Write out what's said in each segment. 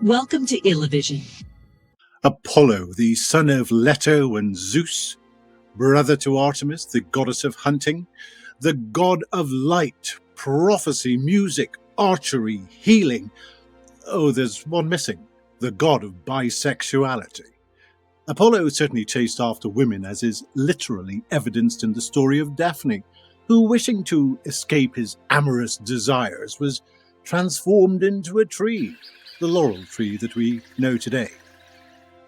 Welcome to ILIVISION. Apollo, the son of Leto and Zeus, brother to Artemis, the goddess of hunting, the god of light, prophecy, music, archery, healing. Oh, there's one missing, the god of bisexuality. Apollo certainly chased after women, as is literally evidenced in the story of Daphne, who, wishing to escape his amorous desires, was transformed into a tree, the laurel tree that we know today.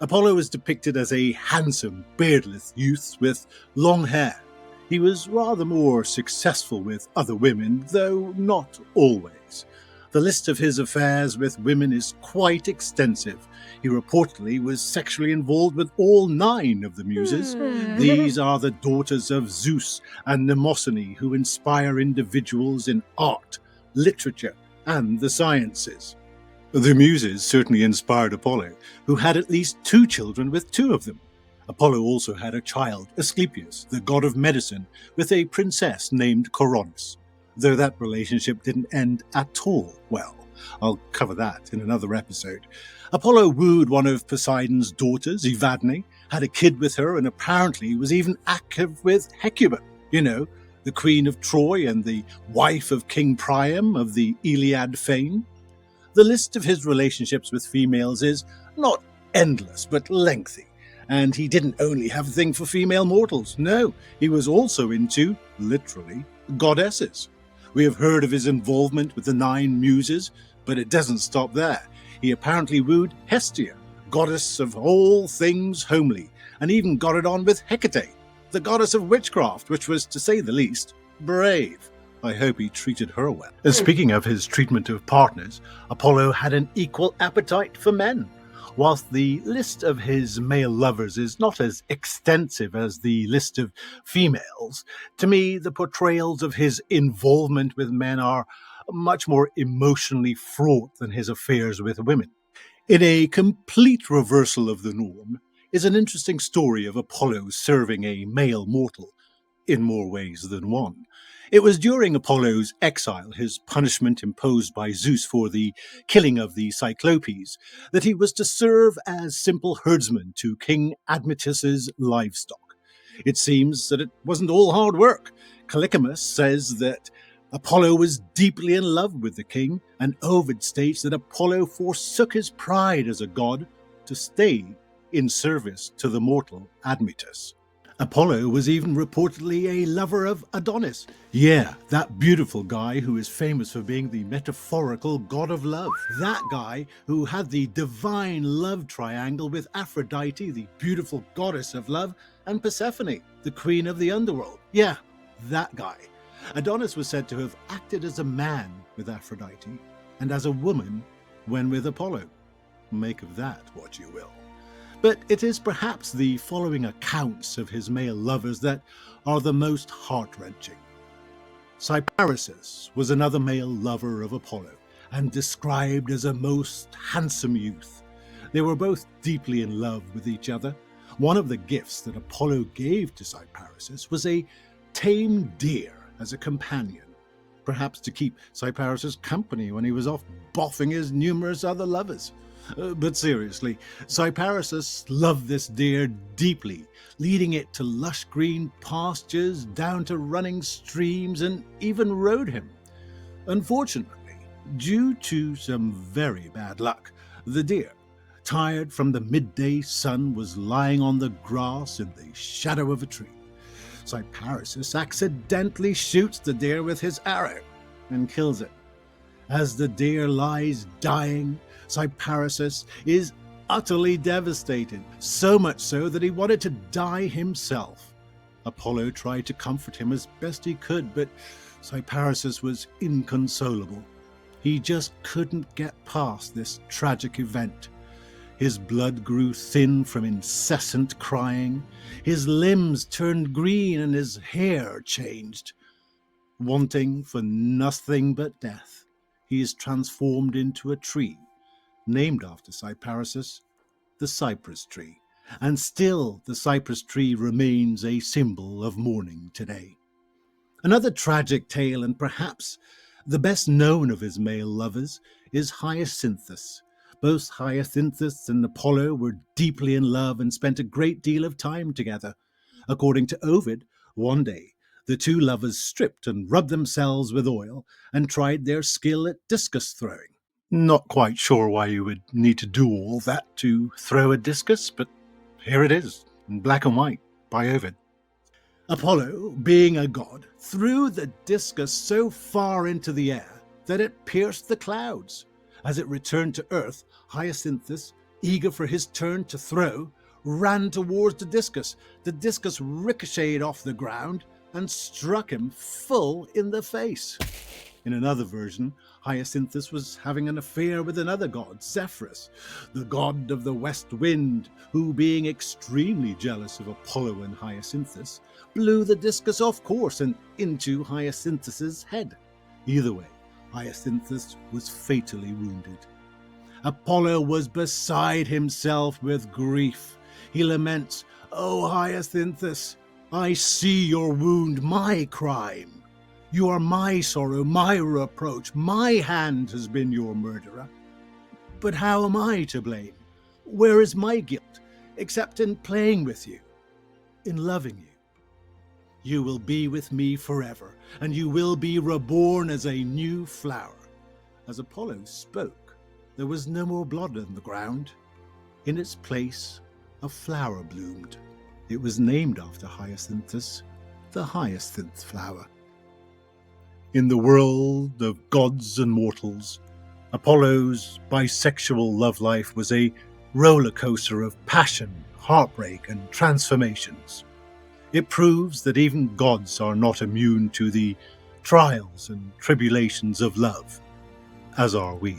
Apollo is depicted as a handsome, beardless youth with long hair. He was rather more successful with other women, though not always. The list of his affairs with women is quite extensive. He reportedly was sexually involved with all 9 of the muses. These are the daughters of Zeus and Mnemosyne, who inspire individuals in art, literature, and the sciences. The muses certainly inspired Apollo, who had at least 2 children with 2 of them. Apollo also had a child, Asclepius, the god of medicine, with a princess named Coronis, though that relationship didn't end at all well. I'll cover that in another episode. Apollo wooed one of Poseidon's daughters, Evadne, had a kid with her, and apparently was even active with Hecuba, the queen of Troy and the wife of King Priam of the Iliad fame. The list of his relationships with females is not endless, but lengthy. And he didn't only have a thing for female mortals. No, he was also into, literally, goddesses. We have heard of his involvement with the 9 muses, but it doesn't stop there. He apparently wooed Hestia, goddess of all things homely, and even got it on with Hecate, the goddess of witchcraft, which was, to say the least, brave. I hope he treated her well. Speaking of his treatment of partners, Apollo had an equal appetite for men. Whilst the list of his male lovers is not as extensive as the list of females, to me the portrayals of his involvement with men are much more emotionally fraught than his affairs with women. In a complete reversal of the norm is an interesting story of Apollo serving a male mortal, in more ways than one. It was during Apollo's exile, his punishment imposed by Zeus for the killing of the Cyclopes, that he was to serve as simple herdsman to King Admetus's livestock. It seems that it wasn't all hard work. Callicomus says that Apollo was deeply in love with the king, and Ovid states that Apollo forsook his pride as a god to stay in service to the mortal Admetus. Apollo was even reportedly a lover of Adonis. Yeah, that beautiful guy who is famous for being the metaphorical god of love. That guy who had the divine love triangle with Aphrodite, the beautiful goddess of love, and Persephone, the queen of the underworld. Yeah, that guy. Adonis was said to have acted as a man with Aphrodite and as a woman when with Apollo. Make of that what you will. But it is perhaps the following accounts of his male lovers that are the most heart-wrenching. Cyparissus was another male lover of Apollo, and described as a most handsome youth. They were both deeply in love with each other. One of the gifts that Apollo gave to Cyparissus was a tame deer as a companion, perhaps to keep Cyparissus company when he was off boffing his numerous other lovers. But seriously, Cyparissus loved this deer deeply, leading it to lush green pastures, down to running streams, and even rode him. Unfortunately, due to some very bad luck, the deer, tired from the midday sun, was lying on the grass in the shadow of a tree. Cyparissus accidentally shoots the deer with his arrow and kills it. As the deer lies dying, Cyparissus is utterly devastated, so much so that he wanted to die himself. Apollo tried to comfort him as best he could, but Cyparissus was inconsolable. He just couldn't get past this tragic event. His blood grew thin from incessant crying, his limbs turned green, and his hair changed. Wanting for nothing but death, he is transformed into a tree, named after Cyparissus, the cypress tree, and still the cypress tree remains a symbol of mourning today. Another tragic tale, and perhaps the best known of his male lovers, is Hyacinthus, Both Hyacinthus and Apollo were deeply in love and spent a great deal of time together. According to Ovid, one day the two lovers stripped and rubbed themselves with oil and tried their skill at discus throwing. Not quite sure why you would need to do all that to throw a discus, but here it is, in black and white, by Ovid. Apollo, being a god, threw the discus so far into the air that it pierced the clouds. As it returned to earth, Hyacinthus, eager for his turn to throw, ran towards the discus. The discus ricocheted off the ground and struck him full in the face. In another version, Hyacinthus was having an affair with another god, Zephyrus, the god of the west wind, who, being extremely jealous of Apollo and Hyacinthus, blew the discus off course and into Hyacinthus's head. Either way, Hyacinthus was fatally wounded. Apollo was beside himself with grief. He laments, "O Hyacinthus, I see your wound, my crime. You are my sorrow, my reproach. My hand has been your murderer. But how am I to blame? Where is my guilt, except in playing with you, in loving you? You will be with me forever, and you will be reborn as a new flower." As Apollo spoke, there was no more blood on the ground. In its place, a flower bloomed. It was named after Hyacinthus, the hyacinth flower. In the world of gods and mortals, Apollo's bisexual love life was a roller coaster of passion, heartbreak, and transformations. It proves that even gods are not immune to the trials and tribulations of love, as are we.